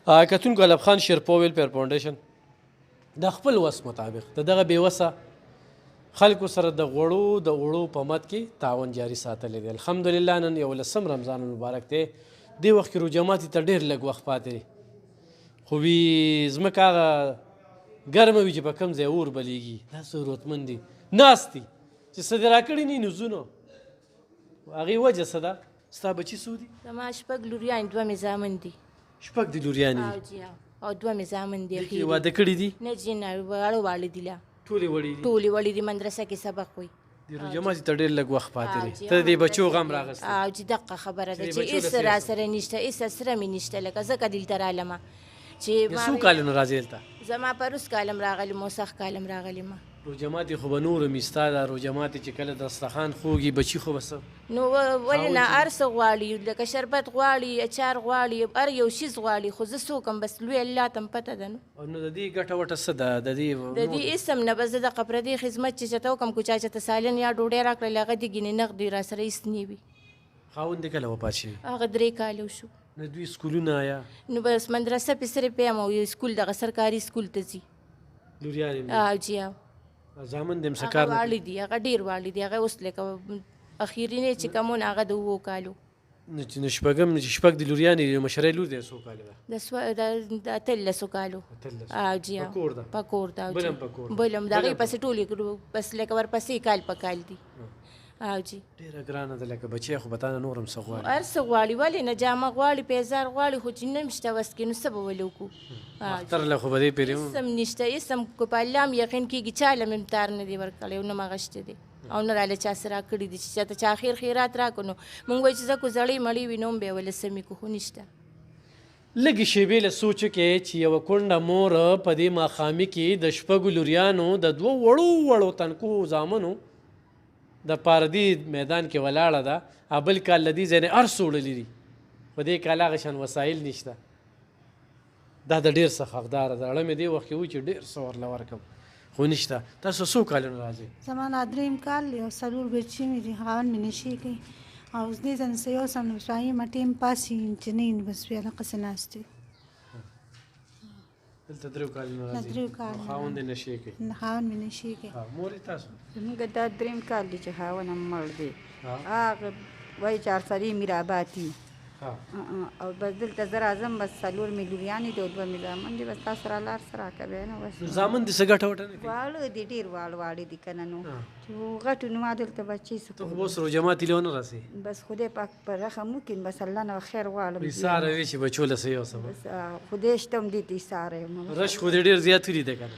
کتونکو علب خان شیرپا ویلفیر فاونډیشن د خپل وس مطابق د دغه بېوسه خلکو سره د غوړو په مد کې تعاون جاري ساتلی دی. الحمدلله نن 11 رمضان المبارک دی. دې وخت کې روژه ماتي ته ډېر لږ وخت پاتې دی، خو وي ځمکه هغه ګرمه وي چې په کوم ځای اور بلیږي. دا ضرورتمند دي ناست دي چې څه دې راکړي نه نوزونه هغې وجه څه ده؟ ستا بچي څو دي؟ زما 6 لوریان 2 مې زامن دي. 6 دي لوریانې دي او 2 مې زامن دي. دې واده کړي دي؟ نه جی نه واړه دي لا ټولې وړې دي مدرسه کې سبق وي. د روژه ماتي ته ډېر لږ وخت پاتې دی، ته د دې بچو غم راغستی. چې دقه خبره ده چې هېڅ راسره نشته، هېڅ سره مې نشته. لکه ځکه دلته رالمه چې څو کالونه راځې دلته؟ زما پروس کالم راغلم او سخت کالم راغلم. روژه ماتي خو به نور هم ستا ده، روژه ماتي چې کله دسترخوان خوږي بچي خو به څه نو ولې نه هر څه غواړي، لکه شربت غواړي، اچار غواړي، هر یو شیز غواړي. خو زه څوک یم؟ بس لوی الله ته م پته ده. نو نو د دې ګټه وټه څه ده؟ د دې اسم نه بس د پردې خدمت چې چېته وکړم، کو چا چېته سالن یا ډوډۍ راکړل هغه دې ګینې نغدي راسره هېڅ نه وي. خاوند دې کله وفات شوي؟ هغه 3 کاله شو. نو دوی سکولونه یا نو بس مدرسه پې صرف یم او یو سکول دغه سرکاري سکول ته ځي. لوریانې جی زامن دې هم څه کار نه کوي؟ واړه دي، هغه ډېر واړه دي. هغه اوس لکه اخیرینې چې کمونه هغه د 7 کالو. نو چې شپږم چې 6 د لوریانې مشرۍ لور دی څو کاله ده؟ د 13 کالو. جی په کور ده. بل هم په کور ده؟ بل هم د هغې پسې ټولې بس لکه ورپسې کال په کال دي. جی ډېره ګرانه ده. لکه بچی خو به تا نه نور هم څه غواړي؟ هر څه غواړي. ولې نه؟ جامه غواړي، پیزار غواړي، خو چې نه شته وس کې نو څه به ولې وکړو؟ اختر له خو به دې پېرې هېڅ هم نشته، هېڅ هم که په الله هم یقین کېږي چا له مې امتار نه دی ورکړی او نه مغه شته دی او نه راله چا څه راکړي دي چې چاته چا خیر خیرات راکړو. نو مونږ وایو چې ځکه زړې مړې وي نو هم به یې ولې سمې کړو، خو نشته. لږې شېبې له سوچو کې چې یوه کونډه مور په دې ماښامي کې د 6 لوریانو د 2 وړو تنکو زامنو د پاردي میدان کې ولاړه ده. بل کال له دې ځای نه هر څه وړلي دي، په دې کال هغه شان وسایل نشته. دا د ډېر څه حقداره ده. اړه مې دې وخت کې و چې ډېر څه ورله ورکړم خو نشته. تاسو څو کالونه راځئ؟ زما دا 3 کال دی او 4 بچي مې دي. خاوند مې نشي کوي او اوس دې ځان څه یو سم ابراهیم ټیم پاسي چې نه بس بیا دقسې ناست دی. دلته 3 کالونه راځي؟ 3 کال. خاوند یې نشي کوي؟ خاوند مې نشي کوي. مورې تاسو؟ زموږ دا 3 کال دی چې خاوند هم مړ دی. هغه وایي 4 سړي مې راباتي او بس دلته زه راځم بس 4 مې لوریانې دي او 2 مې زامن دي. بس تاسو را لار څه راکوئ نو بس. زامن دې څه ګټه وټه نه کوي؟ واړه دي، ډېر واړه دي که نه. نو چې غټو نو ما دلته بچي څه ته خو اوس روژه ماتي له ونه راسې؟ بس خدای پاک په رحم وکړي. بس الله نه خیر غواړم. ایساره وي چې بچو له څه یو څه بس خدای شته هم دې ته ایساره یم. رش خو دې ډېر زیات ولیده که نه؟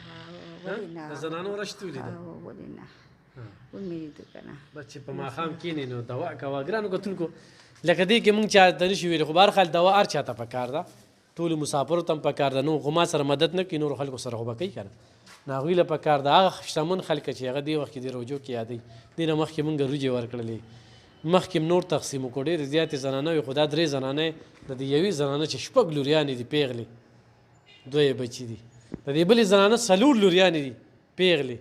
ولې نه؟ د زنانو رش دې ولیده؟ ولې نه؟ ومې لیدو که نه. بس چې په ماښام کښېنې نو دوا کوه. ګرانو کتونکو لکه دې کې مونږ چا ته نشي ویلی، خو به هر حال دوا هر چا ته پکار ده، ټولو مسافرو ته هم پکار ده. نو خو ما سره مدد نه کوي، نورو خلکو سره خو به کوي که نه. نو هغوی له پکار ده هغه شتمن خلک چې هغه دې وخت کې د روجو کې یادوي. دې نه مخکې مونږ روجې ورکړلې، مخکې نور تقسیم وکړو. ډېرې زیاتې زنانه وي، خو دا 3 زنانې د دې یوې زنانه چې 6 لوریانې دي پیغلې، 2 یې بچي دي. د دې بلې زنانه 4 لوریانې دي پیغلې،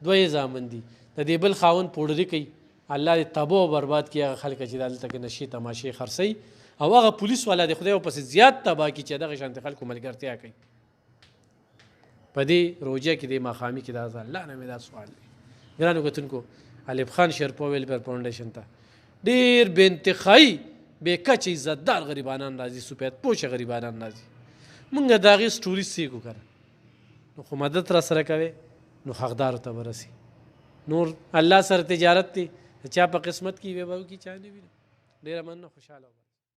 2 یې زامن دي. د دې بل خاوند پوډري کوي. الله دې تباه و برباد کړي هغه خلک چې دلته کې نشي تماشې خرڅوي او هغه پولیس والا دې خدای ورپسې زیات تباه کړي چې دغه شانتې خلکو ملګرتیا کوي. په دې روژه کې دې ماښامي کې دا الله نه مې دا سوال دی. ګرانو کتونکو علب خان شیرپا ویلفیر فاونډیشن ته ډېر بې انتخایي بې کچې عزتدار غریبانان راځي، سپید پوشه غریبانان راځي. مونږ د هغې سټوري سیکو که نه نو خو مدد را سره کوې نو حقدارو ته به رسي. نور الله سره تجارت دی، چا په قسمت کې وي به وکړي، چا نه وي. ډېره مننه، خوشحاله